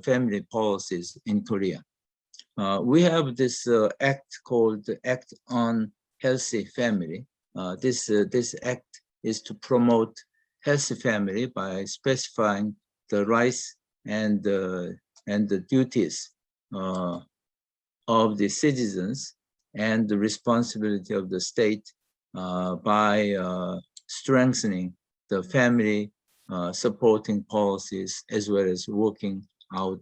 family policies in Korea. We have this act called the Act on Healthy Family. This act is to promote healthy family by specifying the rights and the duties of the citizens and the responsibility of the state by strengthening the family supporting policies as well as working out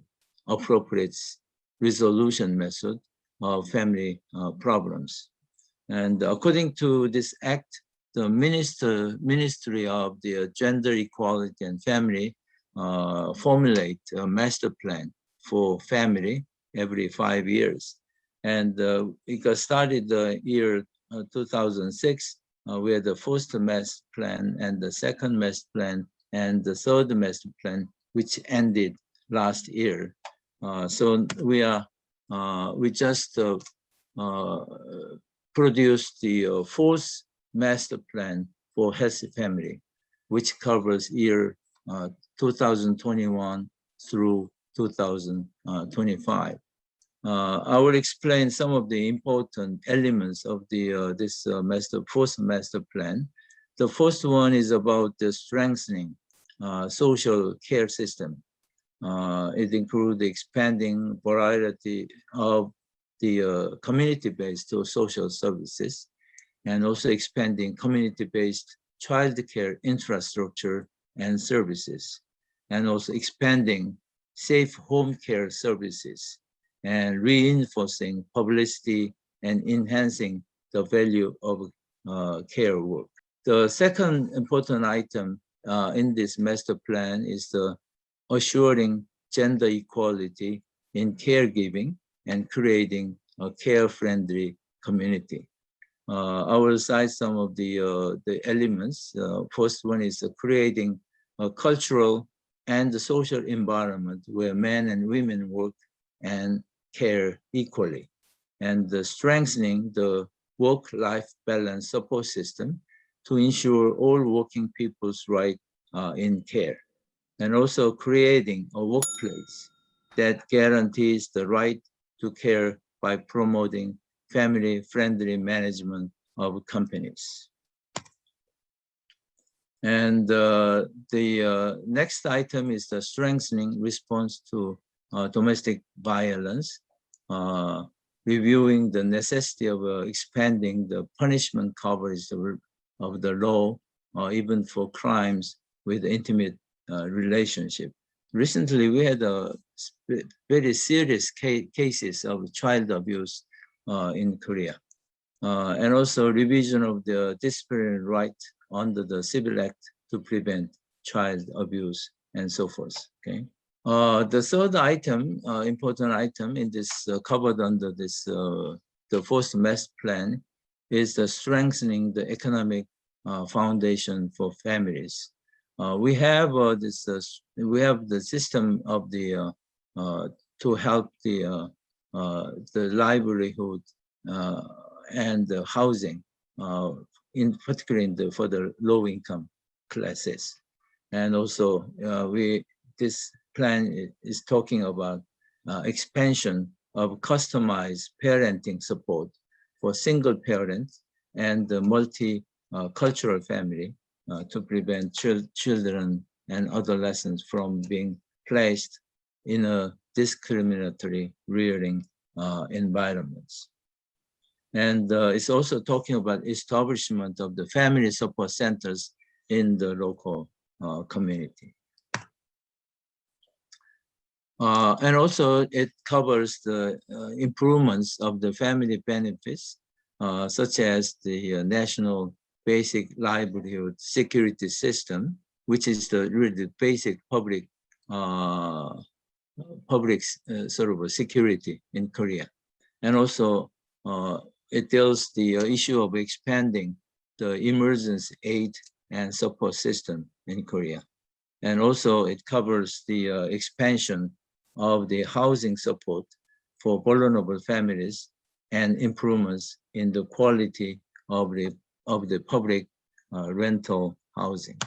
appropriate resolution method of family problems. And according to this act, the Ministry of the Gender Equality and Family formulate a master plan for family every 5 years. And it got started the year 2006. We had the first master plan and the second master plan and the third master plan, which ended last year. So we just produced the fourth master plan for healthy family, which covers year 2021 through 2025. I will explain some of the important elements of this fourth master plan. The first one is about the strengthening social care system. It includes the expanding variety of the community-based social services, and also expanding community-based child care infrastructure and services, and also expanding safe home care services, and reinforcing publicity and enhancing the value of care work. The second important item in this master plan is the assuring gender equality in caregiving and creating a care-friendly community. I will cite some of the elements. First one is creating a cultural and social environment where men and women work and care equally, and strengthening the work-life balance support system to ensure all working people's right in care, and also creating a workplace that guarantees the right to care by promoting family-friendly management of companies. And the next item is the strengthening response to domestic violence, reviewing the necessity of expanding the punishment coverage of the law, even for crimes with intimate relationship. Recently, we had very serious cases of child abuse in Korea, and also revision of the disciplinary right under the Civil Act to prevent child abuse and so forth. Okay. The third item, important item in this covered under this the fourth master plan, is the strengthening the economic foundation for families. We have the system of the to help the livelihood and the housing, in particular for the low income classes, and also this plan is talking about expansion of customized parenting support for single parents and the multicultural family to prevent children and adolescents from being placed in a discriminatory rearing environments. And it's also talking about establishment of the family support centers in the local community. And also it covers the improvements of the family benefits, such as the National Basic Livelihood Security System, which is the really basic public sort of security in Korea. And also it deals the issue of expanding the emergency aid and support system in Korea. And also it covers the expansion of the housing support for vulnerable families and improvements in the quality of the public rental housing.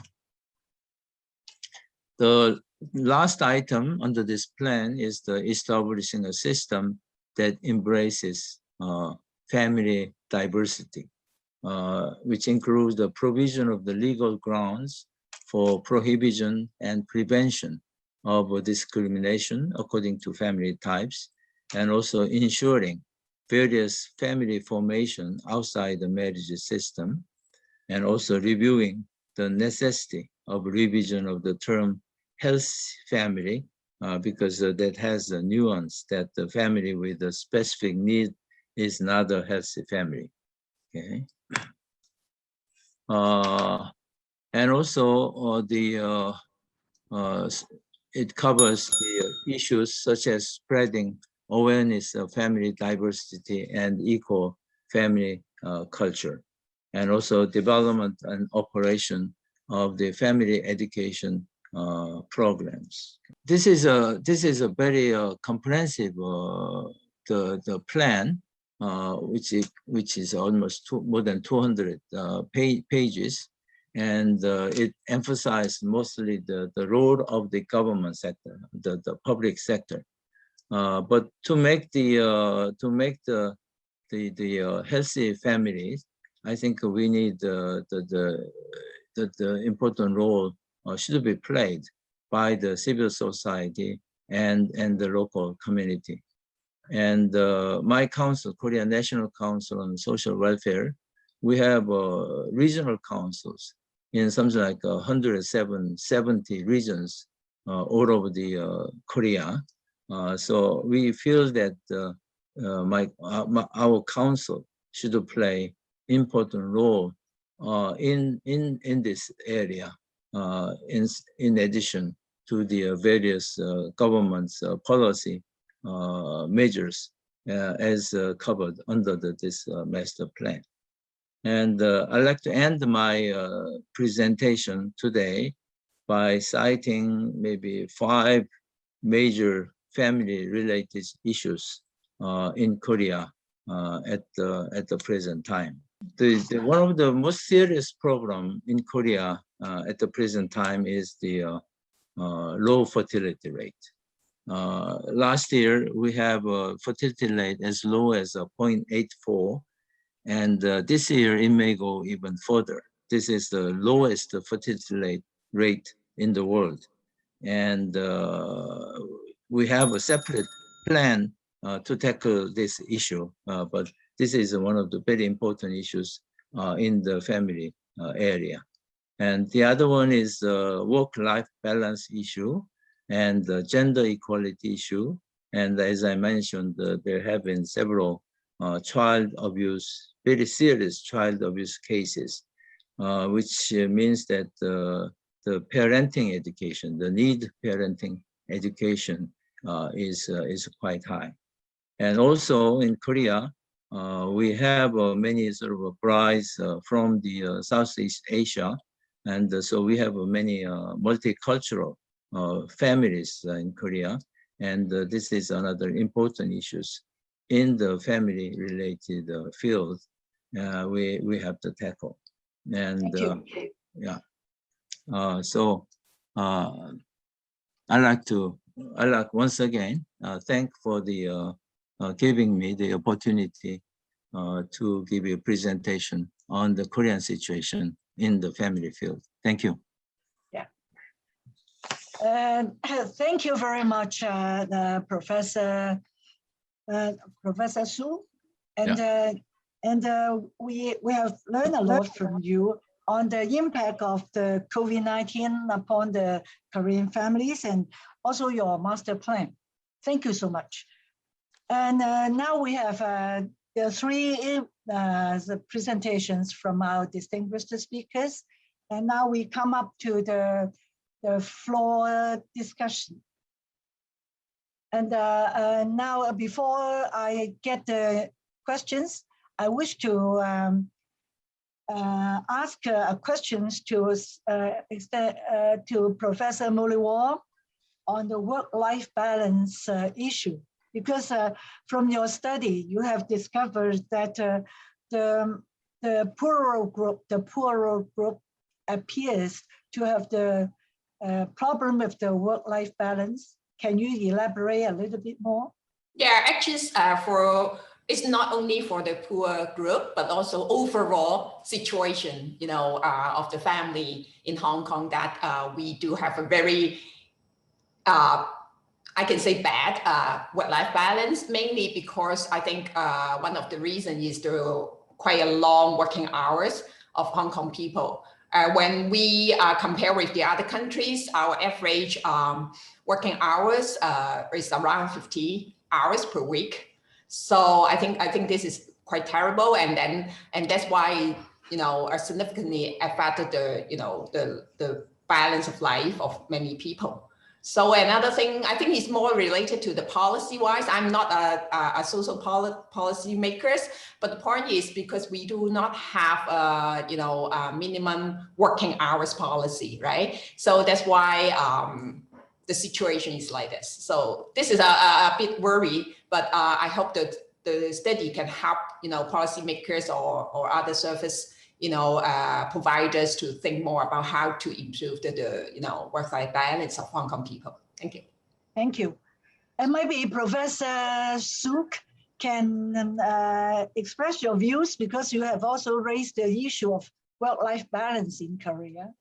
The last item under this plan is the establishing a system that embraces family diversity, which includes the provision of the legal grounds for prohibition and prevention of discrimination according to family types, and also ensuring various family formation outside the marriage system, and also reviewing the necessity of revision of the term health family, because that has a nuance that the family with a specific need is not a healthy family. Okay. And also it covers the issues such as spreading awareness of family diversity and equal family culture, and also development and operation of the family education programs. This is a very comprehensive the plan, which is almost more than 200 pages, and it emphasized mostly the role of the government sector, the public sector. But to make the healthy families, I think we need the important role should be played by the civil society and the local community. And my council, Korea National Council on Social Welfare, we have regional councils in something like 170 regions all over the Korea. So we feel that our council should play important role in this area, in addition to the various government's policy measures as covered under this master plan. And I'd like to end my presentation today by citing maybe 5 major family-related issues in Korea at the present time. One of the most serious problem in Korea at the present time is the low fertility rate. Last year, we have a fertility rate as low as 0.84, and this year it may go even further. This is the lowest fertility rate in the world. And we have a separate plan to tackle this issue, but this is one of the very important issues in the family area. And the other one is work-life balance issue and the gender equality issue. And as I mentioned, there have been several child abuse, very serious child abuse cases, which means that the parenting education, the need parenting education is quite high. And also in Korea, we have many sort of brides from the Southeast Asia. And so we have many multicultural families in Korea. And this is another important issues in the family related field we have to tackle. And yeah, so I like once again thank for the giving me the opportunity to give you a presentation on the Korean situation in the family field. Thank you. Yeah. Thank you very much, Professor Su. And Yeah. We have learned a lot from you on the impact of the COVID-19 upon the Korean families and also your master plan. Thank you so much. And now we have the three the presentations from our distinguished speakers. And now we come up to the floor discussion. And now before I get the questions, I wish to ask questions to Professor Mooly Wong on the work-life balance issue. Because from your study, you have discovered that the poorer group appears to have the problem with the work-life balance. Can you elaborate a little bit more? Yeah, actually, it's not only for the poor group, but also overall situation, of the family in Hong Kong that we do have a very I can say bad work-life balance, mainly because I think one of the reasons is the quite a long working hours of Hong Kong people. When we compare with the other countries, our average working hours is around 50 hours per week. So I think this is quite terrible, and that's why significantly affected the balance of life of many people. So another thing, I think is more related to the policy-wise. I'm not a social policy makers, but the point is because we do not have a minimum working hours policy, right? So that's why the situation is like this. So this is a bit worry, but I hope that the study can help policymakers or other service providers to think more about how to improve the work-life balance of Hong Kong people. Thank you. Thank you. And maybe Professor Su can express your views, because you have also raised the issue of work-life balance in Korea.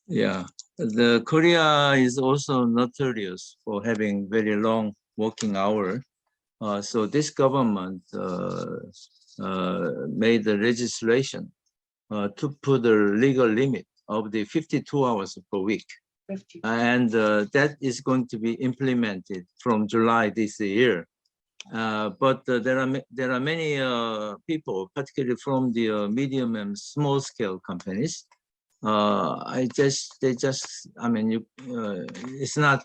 Yeah, the Korea is also notorious for having very long working hour. So this government made the legislation to put the legal limit of the 52 hours per week. 50. And that is going to be implemented from July this year. But there are many people, particularly from the medium and small scale companies. It's not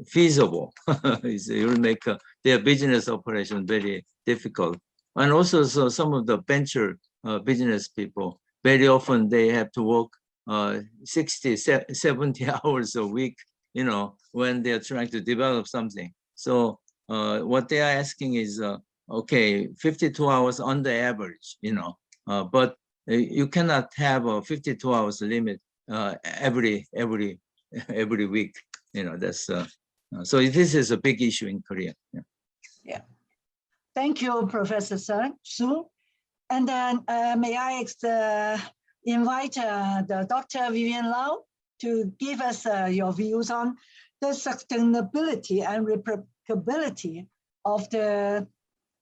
feasible. It will make their business operation very difficult. And also, so some of the venture business people, very often they have to work 60, 70 hours a week, when they're trying to develop something. So what they are asking is, okay, 52 hours on the average, but you cannot have a 52 hours limit every week. That's so this is a big issue in Korea. Yeah. Thank you, Professor Su. And then may I invite the Dr. Vivian LOU to give us your views on the sustainability and replicability of the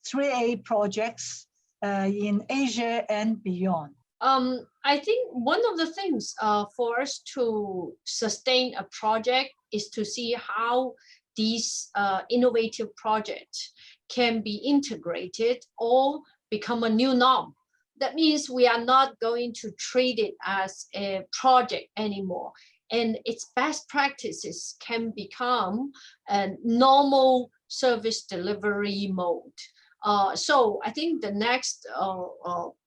3A projects in Asia and beyond. I think one of the things for us to sustain a project is to see how these innovative projects can be integrated or become a new norm. That means we are not going to treat it as a project anymore, and its best practices can become a normal service delivery mode. So I think the next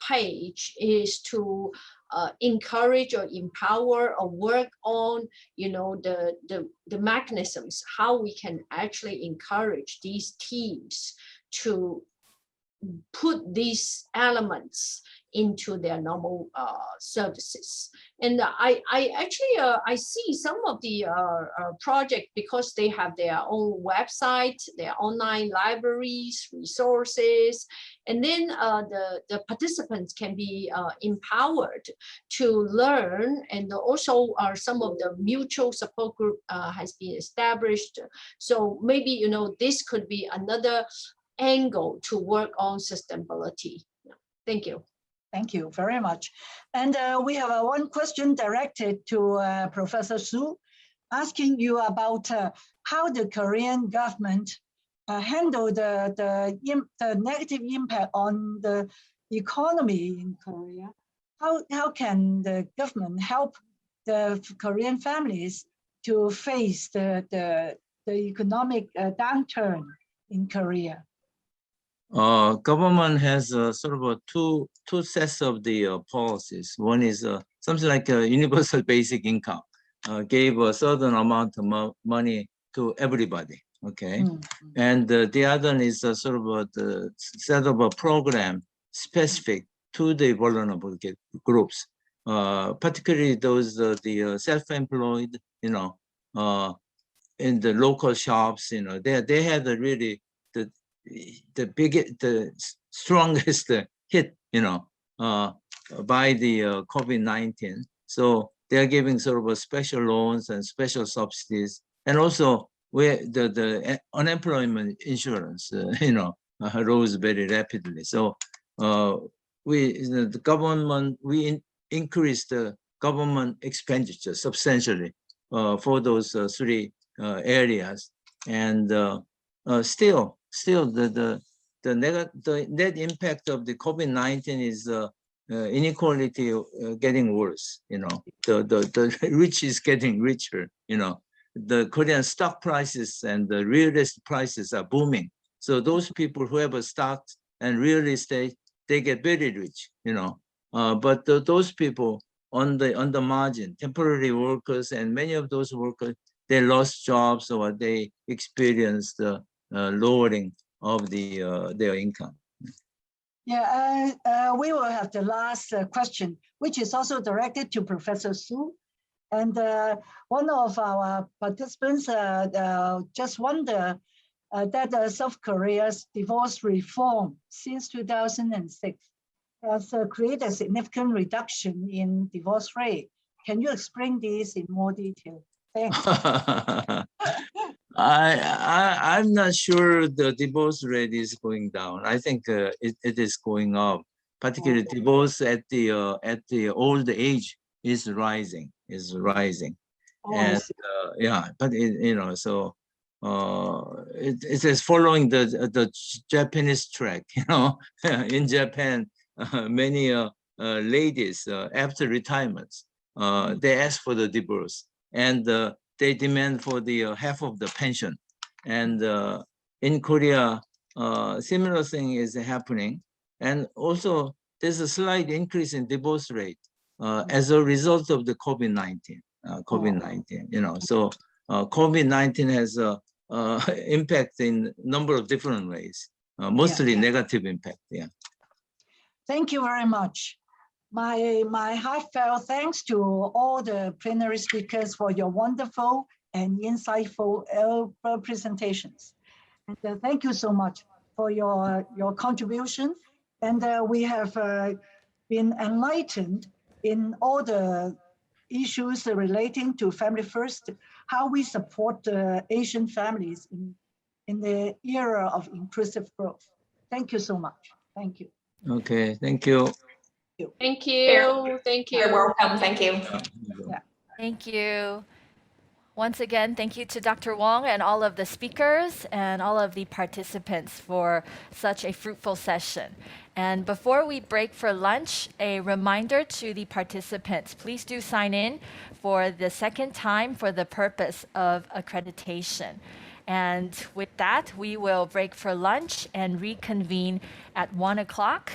page is to encourage or empower or work on, the mechanisms, how we can actually encourage these teams to put these elements into their normal services. And I actually I see some of the project, because they have their own website, their online libraries, resources, and then the participants can be empowered to learn, and also some of the mutual support group has been established. So maybe this could be another angle to work on sustainability. Thank you. Thank you very much. And we have one question directed to Professor Su, asking you about how the Korean government handle the negative impact on the economy in Korea. How can the government help the Korean families to face the economic downturn in Korea? Government has sort of two sets of the policies. One is something like a universal basic income, gave a certain amount of money to everybody. Okay, and the other one is sort of the set of a program specific to the vulnerable groups, particularly those the self-employed, in the local shops. They had a really the strongest hit, by the COVID-19. So they are giving sort of a special loans and special subsidies, and also where the unemployment insurance, rose very rapidly. So the government, we increased the government expenditure substantially for those three areas, and still the net impact of the COVID-19 is inequality getting worse. The rich is getting richer. The Korean stock prices and the real estate prices are booming. So those people who have a stock and real estate, they get very rich. But those people on the margin, temporary workers, and many of those workers, they lost jobs or they experienced lowering of their income. Yeah, we will have the last question, which is also directed to Professor Su. And one of our participants just wonder that South Korea's divorce reform since 2006 has created a significant reduction in divorce rate. Can you explain this in more detail? Thanks. I'm not sure the divorce rate is going down. I think it is going up. Particularly divorce at the old age is rising. And yeah, but so it is following the Japanese track. In Japan, many ladies after retirements, they ask for the divorce, and they demand for the half of the pension. And in Korea, similar thing is happening. And also there's a slight increase in divorce rate as a result of the COVID-19. So COVID-19 has impact in number of different ways, mostly negative impact. Yeah. Thank you very much. My heartfelt thanks to all the plenary speakers for your wonderful and insightful presentations. And thank you so much for your contribution. And we have been enlightened in all the issues relating to Family First, how we support the Asian families in the era of inclusive growth. Thank you so much. Thank you. Okay, thank you. Thank you. Thank you. You're welcome. Thank you. Yeah. Thank you. Once again, thank you to Dr. Wong and all of the speakers and all of the participants for such a fruitful session. And before we break for lunch, a reminder to the participants, please do sign in for the second time for the purpose of accreditation. And with that, we will break for lunch and reconvene at 1 o'clock.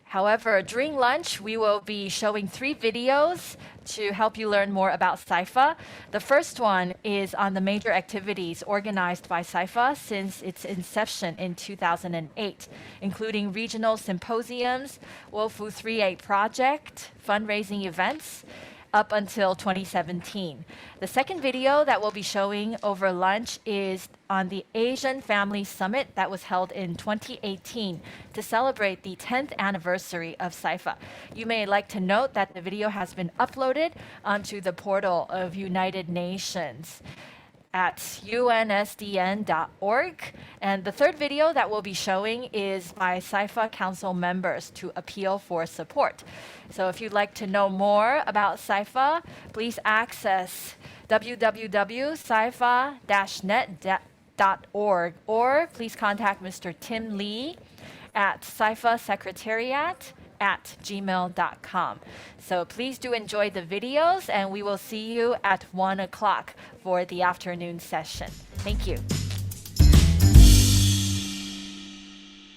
However, during lunch, we will be showing 3 videos to help you learn more about CIFA. The first one is on the major activities organized by CIFA since its inception in 2008, including regional symposiums, Wofoo 3.8 project, fundraising events, up until 2017. The second video that we'll be showing over lunch is on the Asian Family Summit that was held in 2018 to celebrate the 10th anniversary of CIFA. You may like to note that the video has been uploaded onto the portal of United Nations at unsdn.org. And the third video that we'll be showing is by CIFA Council members to appeal for support. So if you'd like to know more about CIFA, please access www.cifa-net.org or please contact Mr. Tim Lee at cifasecretariat@gmail.com. So please do enjoy the videos and we will see you at 1 o'clock for the afternoon session. Thank you.